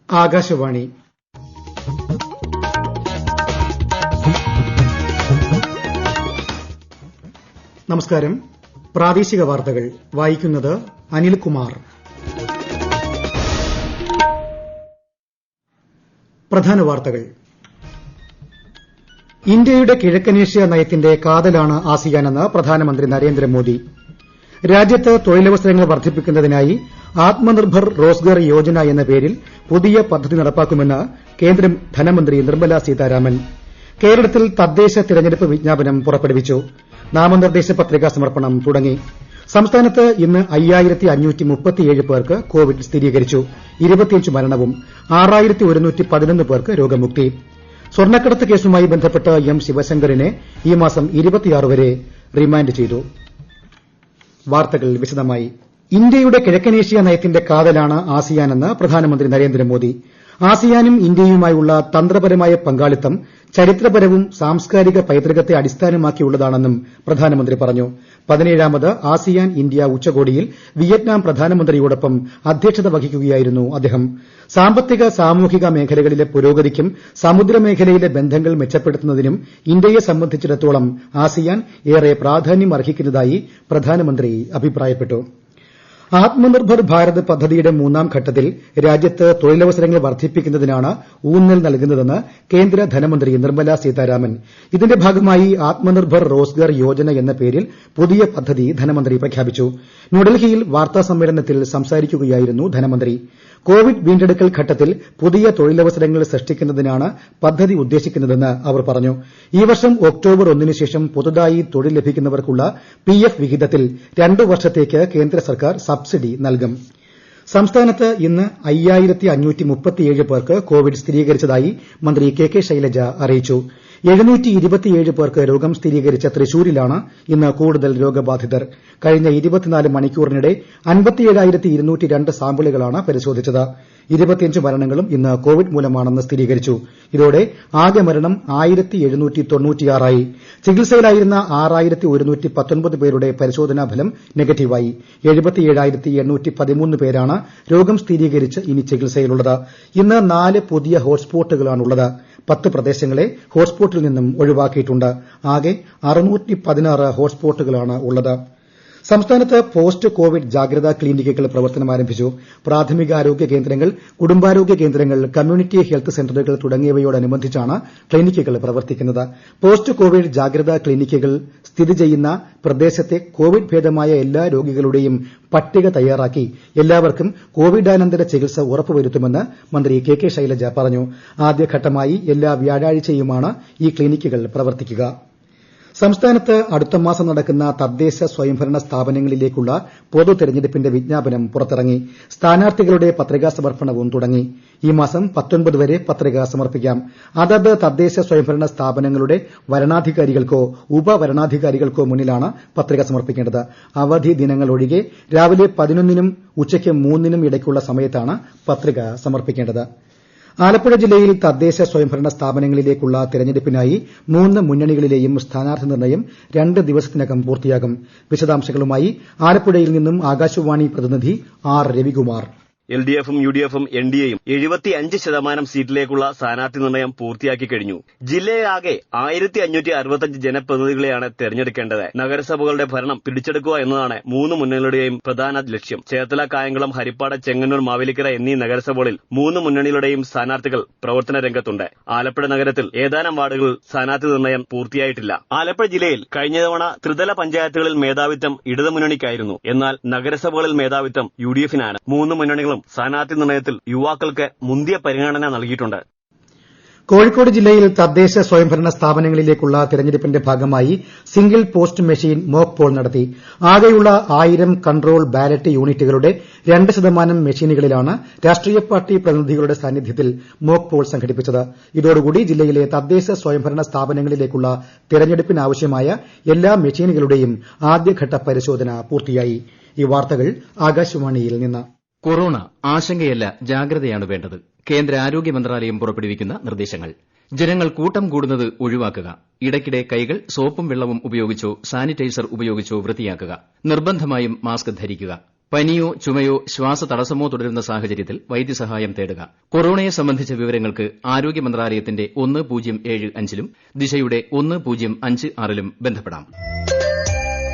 ആകാശവാണി നമസ്കാരം. പ്രാദേശിക വാർത്തകൾ വായിക്കുന്നത് അനിൽകുമാർ. പ്രധാന വാർത്തകൾ. ഇന്ത്യയുടെ കിഴക്കനേഷ്യ നയത്തിന്റെ കാതലാണ് ആസിയാനെന്ന് പ്രധാനമന്ത്രി നരേന്ദ്രമോദി. രാജ്യത്ത് തൊഴിലവസരങ്ങൾ വർദ്ധിപ്പിക്കുന്നതിനായി ആത്മനിർഭർ റോസ്ഗർ യോജന എന്ന പേരിൽ പുതിയ പദ്ധതി നടപ്പാക്കുമെന്ന് കേന്ദ്ര ധനമന്ത്രി നിർമ്മല സീതാരാമൻ. കേരളത്തിൽ തദ്ദേശ തിരഞ്ഞെടുപ്പ് വിജ്ഞാപനം പുറപ്പെടുവിച്ചു. നാമനിർദ്ദേശ പത്രികാ സമർപ്പണം തുടങ്ങി. സംസ്ഥാനത്ത് ഇന്ന് 5537 പേർക്ക് കോവിഡ് സ്ഥിരീകരിച്ചു. 25 മരണവും 6111 പേർക്ക് രോഗമുക്തി. സ്വർണ്ണക്കടത്ത് കേസുമായി ബന്ധപ്പെട്ട് എം ശിവശങ്കറിനെ ഈ മാസം 26 വരെ റിമാൻഡ് ചെയ്തു. വാർത്തകൾ വിശദമായി. ഇന്ത്യയുടെ കിഴക്കനേഷ്യ നയത്തിന്റെ കാതലാണ് ആസിയാനെന്ന് പ്രധാനമന്ത്രി നരേന്ദ്രമോദി. ആസിയാനും ഇന്ത്യയുമായുള്ള തന്ത്രപരമായ പങ്കാളിത്തം ചരിത്രപരവും സാംസ്കാരിക പൈതൃകത്തെ അടിസ്ഥാനമാക്കിയുള്ളതാണെന്നും പ്രധാനമന്ത്രി പറഞ്ഞു. 17ാമത് ആസിയാൻ ഇന്ത്യ ഉച്ചകോടിയിൽ വിയറ്റ്നാം പ്രധാനമന്ത്രിയോടൊപ്പം അധ്യക്ഷത വഹിക്കുകയായിരുന്നു അദ്ദേഹം. സാമ്പത്തിക സാമൂഹിക മേഖലകളിലെ പുരോഗതിക്കും സമുദ്രമേഖലയിലെ ബന്ധങ്ങൾ മെച്ചപ്പെടുത്തുന്നതിനും ഇന്ത്യയെ സംബന്ധിച്ചിടത്തോളം ആസിയാൻ ഏറെ പ്രാധാന്യം അർഹിക്കുന്നതായി പ്രധാനമന്ത്രി അഭിപ്രായപ്പെട്ടു. ആത്മനിർഭർ ഭാരത് പദ്ധതിയുടെ 3ാം ഘട്ടത്തിൽ രാജ്യത്ത് തൊഴിലവസരങ്ങൾ വർദ്ധിപ്പിക്കുന്നതിനാണ് ഊന്നൽ നൽകുന്നതെന്ന് കേന്ദ്ര ധനമന്ത്രി നിർമ്മല സീതാരാമൻ. ഇതിന്റെ ഭാഗമായി ആത്മനിർഭർ റോസ്ഗർ യോജന എന്ന പേരിൽ പുതിയ പദ്ധതി ധനമന്ത്രി പ്രഖ്യാപിച്ചു. ന്യൂഡൽഹിയിൽ വാർത്താസമ്മേളനത്തിൽ സംസാരിക്കുകയായിരുന്നു ധനമന്ത്രി. കോവിഡ് വീണ്ടെടുക്കൽ ഘട്ടത്തിൽ പുതിയ തൊഴിലവസരങ്ങൾ സൃഷ്ടിക്കുന്നതിനാണ് പദ്ധതി ഉദ്ദേശിക്കുന്നതെന്ന് അവർ പറഞ്ഞു. ഈ വർഷം ഒക്ടോബർ 1 ശേഷം പുതുതായി തൊഴിൽ ലഭിക്കുന്നവർക്കുള്ള PF വിഹിതത്തിൽ 2 വർഷത്തേക്ക് കേന്ദ്ര സർക്കാർ സബ്സിഡി നൽകും. സംസ്ഥാനത്ത് ഇന്ന് 5537 പേർക്ക് കോവിഡ് സ്ഥിരീകരിച്ചതായി മന്ത്രി കെ ശൈലജ അറിയിച്ചു. 727 പേർക്ക് രോഗം സ്ഥിരീകരിച്ച തൃശൂരിലാണ് ഇന്ന് കൂടുതൽ രോഗബാധിതർ. കഴിഞ്ഞ 24 മണിക്കൂറിനിടെ 57,202 സാമ്പിളുകളാണ് പരിശോധിച്ചത്. 25 മരണങ്ങളും ഇന്ന് കോവിഡ് മൂലമാണെന്ന് സ്ഥിരീകരിച്ചു. ഇതോടെ ആകെ മരണം 1796 ചികിത്സയിലായിരുന്ന 6119 പേരുടെ പരിശോധനാ ഫലം നെഗറ്റീവായി. 77,813 പേരാണ് രോഗം സ്ഥിരീകരിച്ച് ഇനി ചികിത്സയിലുള്ളത്. ഇന്ന് 4 പുതിയ ഹോട്ട്സ്പോട്ടുകളാണുള്ളത്. 10 പ്രദേശങ്ങളെ ഹോട്ട്സ്പോട്ടിൽ നിന്നും ഒഴിവാക്കിയിട്ടുണ്ട്. ആകെ 616 ഹോട്ട്സ്പോട്ടുകളാണ് ഉള്ളത്. സംസ്ഥാനത്ത് പോസ്റ്റ് കോവിഡ് ജാഗ്രതാ ക്ലിനിക്കുകൾ പ്രവർത്തനം ആരംഭിച്ചു. പ്രാഥമികാരോഗ്യ കേന്ദ്രങ്ങൾ, കുടുംബാരോഗ്യ കേന്ദ്രങ്ങൾ, കമ്മ്യൂണിറ്റി ഹെൽത്ത് സെന്ററുകൾ തുടങ്ങിയവയോടനുബന്ധിച്ചാണ് ക്ലിനിക്കുകൾ പ്രവർത്തിക്കുന്നത്. പോസ്റ്റ് കോവിഡ് ജാഗ്രതാ ക്ലിനിക്കുകൾ സ്ഥിതി ചെയ്യുന്ന പ്രദേശത്തെ കോവിഡ് ഭേദമായ എല്ലാ രോഗികളുടെയും പട്ടിക തയ്യാറാക്കി എല്ലാവർക്കും കോവിഡാനന്തര ചികിത്സ ഉറപ്പുവരുത്തുമെന്ന് മന്ത്രി കെ ശൈലജ പറഞ്ഞു. ആദ്യഘട്ടമായി എല്ലാ വ്യാഴാഴ്ചയുമാണ് ഈ ക്ലിനിക്കുകൾ പ്രവർത്തിക്കുക. സംസ്ഥാനത്ത് അടുത്ത മാസം നടക്കുന്ന തദ്ദേശ സ്വയംഭരണ സ്ഥാപനങ്ങളിലേക്കുള്ള പൊതു തെരഞ്ഞെടുപ്പിന്റെ വിജ്ഞാപനം പുറത്തിറങ്ങി. സ്ഥാനാർത്ഥികളുടെ പത്രികാ സമർപ്പണവും തുടങ്ങി. ഈ മാസം 19 വരെ പത്രിക സമർപ്പിക്കാം. അതത് തദ്ദേശ സ്വയംഭരണ സ്ഥാപനങ്ങളുടെ വരണാധികാരികൾക്കോ ഉപവരണാധികാരികൾക്കോ മുന്നിലാണ് പത്രിക സമർപ്പിക്കേണ്ടത്. അവധി ദിനങ്ങൾ ഒഴികെ രാവിലെ 11നും ഉച്ചയ്ക്ക് 3നും ഇടയ്ക്കുള്ള സമയത്താണ് പത്രിക സമർപ്പിക്കേണ്ടത്. ആലപ്പുഴ ജില്ലയിൽ തദ്ദേശ സ്വയംഭരണ സ്ഥാപനങ്ങളിലേക്കുള്ള തെരഞ്ഞെടുപ്പിനായി 3 മുന്നണികളിലെയും സ്ഥാനാർത്ഥി നിർണ്ണയം 2 ദിവസത്തിനകം പൂർത്തിയാകും. വിശദാംശങ്ങളുമായി ആലപ്പുഴയിൽ നിന്നും ആകാശവാണി പ്രതിനിധി ആർ രവികുമാർ. LDFും UDFും NDAയും 75% സീറ്റിലേക്കുള്ള സ്ഥാനാർത്ഥി നിർണ്ണയം പൂർത്തിയാക്കി കഴിഞ്ഞു. ജില്ലയിലാകെ 1565 ജനപ്രതിനിധികളെയാണ് തെരഞ്ഞെടുക്കേണ്ടത്. നഗരസഭകളുടെ ഭരണം പിടിച്ചെടുക്കുക എന്നതാണ് 3 മുന്നണികളുടെയും പ്രധാന ലക്ഷ്യം. ചേർത്തല, കായംകുളം, ഹരിപ്പാട്, ചെങ്ങന്നൂർ, മാവേലിക്കര എന്നീ നഗരസഭകളിൽ 3 മുന്നണികളുടെയും സ്ഥാനാർത്ഥികൾ പ്രവർത്തന രംഗത്തുണ്ട്. ആലപ്പുഴ നഗരത്തിൽ ഏതാനും വാർഡുകളിൽ സ്ഥാനാർത്ഥി നിർണ്ണയം പൂർത്തിയായിട്ടില്ല. ആലപ്പുഴ ജില്ലയിൽ കഴിഞ്ഞ തവണ ത്രിതല പഞ്ചായത്തുകളിൽ മേധാവിത്വം ഇടതുമുന്നണിക്കായിരുന്നു. എന്നാൽ നഗരസഭകളിൽ മേധാവിത്വം UDFനാണ്. 3 മുന്നണികളും സ്ഥാനാർത്ഥി നിർണ്ണയത്തിൽ യുവാക്കൾക്ക് മുന്തിയ പരിഗണന നൽകിയിട്ടുണ്ട്. കോഴിക്കോട് ജില്ലയിൽ തദ്ദേശ സ്വയംഭരണ സ്ഥാപനങ്ങളിലേക്കുള്ള തെരഞ്ഞെടുപ്പിന്റെ ഭാഗമായി single post machine mock Paul നടത്തി. ആകെയുള്ള 1000 കൺട്രോൾ ബാലറ്റ് യൂണിറ്റുകളുടെ 2% മെഷീനുകളിലാണ് രാഷ്ട്രീയ പാർട്ടി പ്രതിനിധികളുടെ സാന്നിധ്യത്തിൽ മോക്ക് പോൾ സംഘടിപ്പിച്ചത്. ഇതോടുകൂടി ജില്ലയിലെ തദ്ദേശ സ്വയംഭരണ സ്ഥാപനങ്ങളിലേക്കുള്ള തെരഞ്ഞെടുപ്പിനാവശ്യമായ എല്ലാ മെഷീനുകളുടെയും ആദ്യഘട്ട പരിശോധന പൂർത്തിയായി. ഈ വാർത്തകൾ ആകാശവാണിയിൽ നിന്ന്. കൊറോണ ആശങ്കയല്ല, ജാഗ്രതയാണ് വേണ്ടത്. കേന്ദ്ര ആരോഗ്യ മന്ത്രാലയം പുറപ്പെടുവിക്കുന്ന നിർദ്ദേശങ്ങൾ. ജനങ്ങൾ കൂട്ടം കൂടുന്നത് ഒഴിവാക്കുക. ഇടയ്ക്കിടെ കൈകൾ സോപ്പും വെള്ളവും ഉപയോഗിച്ചോ സാനിറ്റൈസർ ഉപയോഗിച്ചോ വൃത്തിയാക്കുക. നിർബന്ധമായും മാസ്ക് ധരിക്കുക. പനിയോ ചുമയോ ശ്വാസതടസ്സമോ തുടരുന്ന സാഹചര്യത്തിൽ വൈദ്യസഹായം തേടുക. കൊറോണയെ സംബന്ധിച്ച വിവരങ്ങൾക്ക് ആരോഗ്യ മന്ത്രാലയത്തിന്റെ 1075-ലും ദിശയുടെ 1056-ലും ബന്ധപ്പെടാം.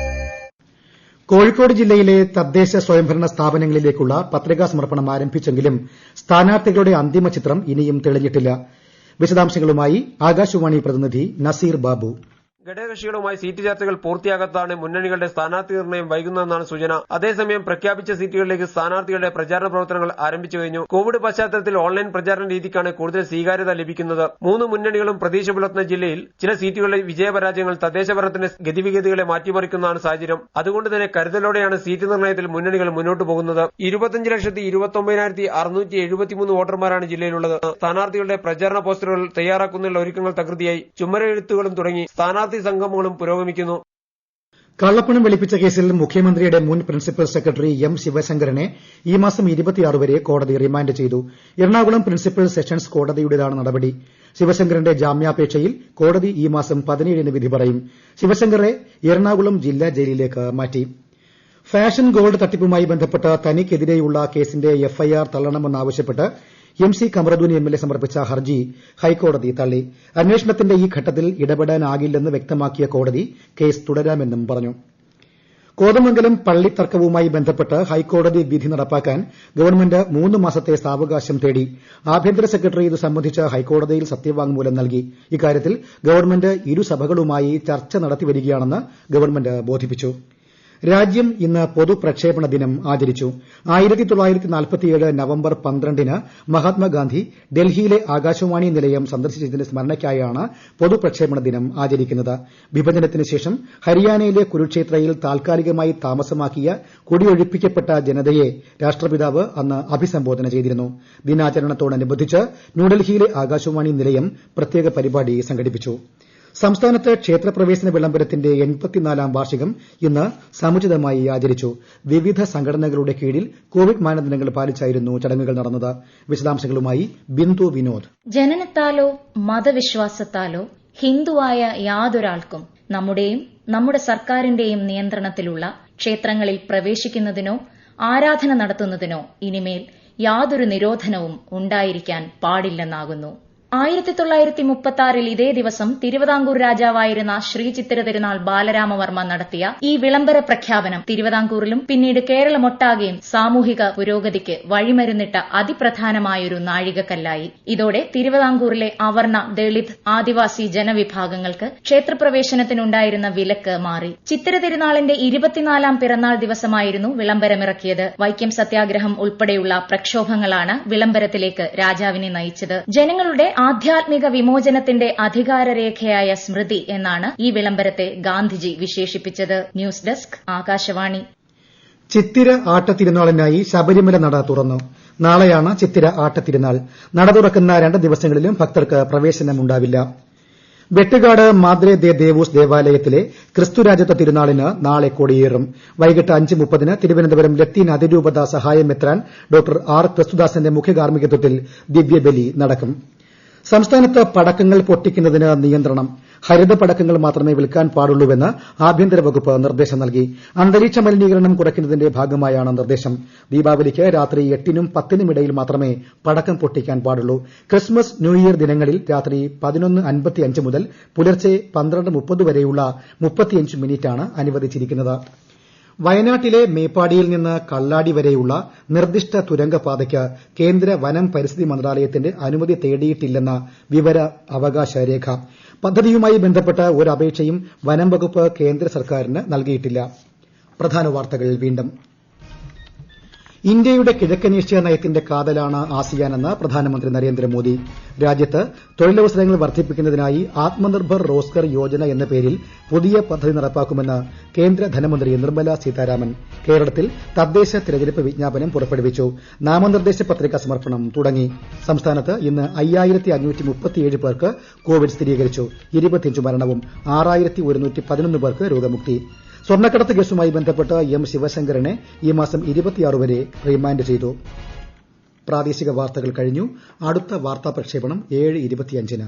കോഴിക്കോട് ജില്ലയിലെ തദ്ദേശ സ്വയംഭരണ സ്ഥാപനങ്ങളിലേക്കുള്ള പത്രികാ സമർപ്പണം ആരംഭിച്ചെങ്കിലും സ്ഥാനാർത്ഥികളുടെ അന്തിമ ചിത്രം ഇനിയും തെളിഞ്ഞിട്ടില്ല. വിശദാംശങ്ങളുമായി ആകാശവാണി പ്രതിനിധി നസീർ ബാബു. ഘടകകക്ഷികളുമായി സീറ്റ് ചർച്ചകൾ പൂർത്തിയാകാത്തതാണ് മുന്നണികളുടെ സ്ഥാനാർത്ഥി നിർണ്ണയം വൈകുന്നതെന്നാണ് സൂചന. അതേസമയം പ്രഖ്യാപിച്ച സീറ്റുകളിലേക്ക് സ്ഥാനാർത്ഥികളുടെ പ്രചാരണ പ്രവർത്തനങ്ങൾ ആരംഭിച്ചു കഴിഞ്ഞു. കോവിഡ് പശ്ചാത്തലത്തിൽ ഓൺലൈൻ പ്രചാരണ രീതിക്കാണ് കൂടുതൽ സ്വീകാര്യത ലഭിക്കുന്നത്. 3 മുന്നണികളും പ്രതീക്ഷ പുലർത്തുന്ന ജില്ലയിൽ ചില സീറ്റുകളിലെ വിജയപരാജയങ്ങൾ തദ്ദേശ ഭരണത്തിന്റെ ഗതിവിഗതികളെ മാറ്റിമറിക്കുന്നതാണ് സാഹചര്യം. അതുകൊണ്ട് തന്നെ കരുതലോടെയാണ് സീറ്റ് നിർണ്ണയത്തിൽ മുന്നണികൾ മുന്നോട്ട് പോകുന്നത്. 25,29,673 വോട്ടർമാരാണ് ജില്ലയിലുള്ളത്. സ്ഥാനാർത്ഥികളുടെ പ്രചാരണ പോസ്റ്ററുകൾ തയ്യാറാക്കുന്നതിനുള്ള ഒരുക്കങ്ങൾ തകൃതിയായി. ചുമരെഴുത്തുകളും തുടങ്ങി സ്ഥാനാർത്ഥി സംഗമങ്ങളും പുരോഗമിക്കുന്നു. കള്ളപ്പണം വെളുപ്പിച്ച കേസിൽ മുഖ്യമന്ത്രിയുടെ മുൻ പ്രിൻസിപ്പൽ സെക്രട്ടറി എം ശിവശങ്കരനെ ഈ മാസം 26 വരെ കോടതി റിമാൻഡ് ചെയ്തു. എറണാകുളം പ്രിൻസിപ്പൽ സെഷൻസ് കോടതിയുടേതാണ് നടപടി. ശിവശങ്കരന്റെ ജാമ്യാപേക്ഷയിൽ കോടതി ഈ മാസം 17 വിധി പറയും. ശിവശങ്കറെ എറണാകുളം ജില്ലാ ജയിലിലേക്ക് മാറ്റി. ഫാഷൻ ഗോൾഡ് തട്ടിപ്പുമായി ബന്ധപ്പെട്ട് തനിക്കെതിരെയുള്ള കേസിന്റെ എഫ്ഐആർ തള്ളണമെന്നാവശ്യപ്പെട്ട് എം സി കമറുദ്ദീൻ എംഎൽഎ സമർപ്പിച്ച ഹർജി ഹൈക്കോടതി തള്ളി. അന്വേഷണത്തിന്റെ ഈ ഘട്ടത്തിൽ ഇടപെടാനാകില്ലെന്ന് വ്യക്തമാക്കിയ കോടതി കേസ് തുടരാമെന്നും പറഞ്ഞു. കോതമംഗലം പള്ളിത്തർക്കവുമായി ബന്ധപ്പെട്ട് ഹൈക്കോടതി വിധി നടപ്പാക്കാൻ ഗവൺമെന്റ് 3 മാസത്തെ സാവകാശം തേടി. ആഭ്യന്തര സെക്രട്ടറി ഇത് സംബന്ധിച്ച് ഹൈക്കോടതിയിൽ സത്യവാങ്മൂലം നൽകി. ഇക്കാര്യത്തിൽ ഗവൺമെന്റ് ഇരുസഭകളുമായി ചർച്ച നടത്തിവരികയാണെന്ന് ഗവൺമെന്റ് ബോധിപ്പിച്ചു. രാജ്യം ഇന്ന് പൊതുപ്രക്ഷേപണ ദിനം ആചരിച്ചു. 1947 നവംബർ 12-ന് മഹാത്മാഗാന്ധി ഡൽഹിയിലെ ആകാശവാണി നിലയം സന്ദർശിച്ചതിന്റെ സ്മരണയ്ക്കായാണ് പൊതുപ്രക്ഷേപണ ദിനം ആചരിക്കുന്നത്. വിഭജനത്തിന് ശേഷം ഹരിയാനയിലെ കുരുക്ഷേത്രയിൽ താൽക്കാലികമായി താമസമാക്കിയ കുടിയൊഴിപ്പിക്കപ്പെട്ട ജനതയെ രാഷ്ട്രപിതാവ് അന്ന് അഭിസംബോധന ചെയ്തിരുന്നു. ദിനാചരണത്തോടനുബന്ധിച്ച് ന്യൂഡൽഹിയിലെ ആകാശവാണി നിലയം പ്രത്യേക പരിപാടി സംഘടിപ്പിച്ചു. സംസ്ഥാനത്ത് ക്ഷേത്രപ്രവേശന വിളംബരത്തിന്റെ 84-ാം വാർഷികം ഇന്ന് സമുചിതമായി ആചരിച്ചു. വിവിധ സംഘടനകളുടെ കീഴിൽ കോവിഡ് മാനദണ്ഡങ്ങൾ പാലിച്ചായിരുന്നു ചടങ്ങുകൾ നടന്നത്. വിശദാംശങ്ങളുമായി ബിന്ദു വിനോദ്. ജനനത്താലോ മതവിശ്വാസത്താലോ ഹിന്ദുവായ യാതൊരാൾക്കും നമ്മുടെയും നമ്മുടെ സർക്കാരിന്റെയും നിയന്ത്രണത്തിലുള്ള ക്ഷേത്രങ്ങളിൽ പ്രവേശിക്കുന്നതിനോ ആരാധന നടത്തുന്നതിനോ ഇനിമേൽ യാതൊരു നിരോധനവും ഉണ്ടായിരിക്കാൻ പാടില്ലെന്നാകുന്നു. 1936 ഇതേ ദിവസം തിരുവിതാംകൂർ രാജാവായിരുന്ന ശ്രീ ചിത്തിര തിരുനാൾ ബാലരാമവർമ്മ നടത്തിയ ഈ വിളംബര പ്രഖ്യാപനം തിരുവിതാംകൂറിലും പിന്നീട് കേരളമൊട്ടാകെയും സാമൂഹിക പുരോഗതിക്ക് വഴിമരുന്നിട്ട അതിപ്രധാനമായൊരു നാഴികക്കല്ലായി. ഇതോടെ തിരുവിതാംകൂറിലെ അവർണ, ദളിത്, ആദിവാസി ജനവിഭാഗങ്ങൾക്ക് ക്ഷേത്രപ്രവേശനത്തിനുണ്ടായിരുന്ന വിലക്ക് മാറി. ചിത്തിര തിരുനാളിന്റെ 24-ാം പിറന്നാൾ ദിവസമായിരുന്നു വിളംബരമിറക്കിയത്. വൈക്കം സത്യാഗ്രഹം ഉൾപ്പെടെയുള്ള പ്രക്ഷോഭങ്ങളാണ് വിളംബരത്തിലേക്ക് രാജാവിനെ നയിച്ചത്. ജനങ്ങളുടെ ആധ്യാത്മിക വിമോചനത്തിന്റെ അധികാരരേഖയായ സ്മൃതി എന്നാണ് ഈ വിളംബരത്തെ ഗാന്ധിജി വിശേഷിപ്പിച്ചത്. News desk Akashvani. ചിത്തിര ആട്ടത്തിരുനാളിനായി ശബരിമല നട തുറന്നു. നാളെയാണ് ചിത്തിര ആട്ടത്തിരുനാൾ. നട തുറക്കുന്ന 2 ദിവസങ്ങളിലും ഭക്തർക്ക് പ്രവേശനമുണ്ടാവില്ല. വെട്ടുകാട് മാദ്രെ ദേ ദേവൂസ് ദേവാലയത്തിലെ ക്രിസ്തുരാജത്വ തിരുനാളിന് നാളെ കൊടിയേറും. വൈകിട്ട് 5:30-ന് തിരുവനന്തപുരം ലത്തീൻ അതിരൂപത സഹായമെത്രാൻ ഡോക്ടർ ആർ ക്രിസ്തുദാസന്റെ മുഖ്യകാർമ്മികത്വത്തിൽ ദിവ്യബലി നടക്കും. സംസ്ഥാനത്ത് പടക്കങ്ങൾ പൊട്ടിക്കുന്നതിന് നിയന്ത്രണം. ഹരിത പടക്കങ്ങൾ മാത്രമേ വിൽക്കാൻ പാടുള്ളൂവെന്ന് ആഭ്യന്തര വകുപ്പ് നിർദ്ദേശം നൽകി. അന്തരീക്ഷ മലിനീകരണം കുറയ്ക്കുന്നതിന്റെ ഭാഗമായാണ് നിർദ്ദേശം. ദീപാവലിക്ക് രാത്രി 8-നും 10-നും ഇടയിൽ മാത്രമേ പടക്കം പൊട്ടിക്കാൻ പാടുള്ളൂ. ക്രിസ്മസ്, ന്യൂ ഇയർ ദിനങ്ങളിൽ രാത്രി 11:55 മുതൽ പുലർച്ചെ 12:30 വരെയുള്ള 35 മിനിറ്റാണ് അനുവദിച്ചിരിക്കുന്നത്. വയനാട്ടിലെ മേപ്പാടിയിൽ നിന്ന് കള്ളാടി വരെയുള്ള നിർദ്ദിഷ്ട തുരങ്കപാതയ്ക്ക് കേന്ദ്ര വനം പരിസ്ഥിതി മന്ത്രാലയത്തിന്റെ അനുമതി തേടിയിട്ടില്ലെന്ന വിവര അവകാശ രേഖ. പദ്ധതിയുമായി ബന്ധപ്പെട്ട് ഒരു അപേക്ഷയും വനം വകുപ്പ് കേന്ദ്ര സർക്കാരിന് നൽകിയിട്ടില്ല. പ്രധാന വാർത്തകൾ വീണ്ടും. ഇന്ത്യയുടെ കിഴക്കനേഷ്യ നയത്തിന്റെ കാതലാണ് ആസിയാനെന്ന് പ്രധാനമന്ത്രി നരേന്ദ്രമോദി. രാജ്യത്ത് തൊഴിലവസരങ്ങൾ വർദ്ധിപ്പിക്കുന്നതിനായി ആത്മനിർഭർ റോസ്ഗർ യോജന എന്ന പേരിൽ പുതിയ പദ്ധതി നടപ്പാക്കുമെന്ന് കേന്ദ്ര ധനമന്ത്രി നിർമ്മല സീതാരാമൻ. കേരളത്തിൽ തദ്ദേശ തിരഞ്ഞെടുപ്പ് വിജ്ഞാപനം പുറപ്പെടുവിച്ചു. നാമനിർദ്ദേശ പത്രികാ സമർപ്പണം തുടങ്ങി. സംസ്ഥാനത്ത് ഇന്ന് 5537 പേർക്ക് കോവിഡ് സ്ഥിരീകരിച്ചു. 25 മരണവും 6111 പേർക്ക് രോഗമുക്തി. സ്വർണ്ണക്കടത്ത് കേസുമായി ബന്ധപ്പെട്ട് എം ശിവശങ്കരനെ ഈ മാസം 26 വരെ റിമാൻഡ് ചെയ്തു. പ്രാദേശിക വാർത്തകൾ കഴിഞ്ഞു. അടുത്ത വാർത്താ പ്രക്ഷേപണം 7:25-ന്.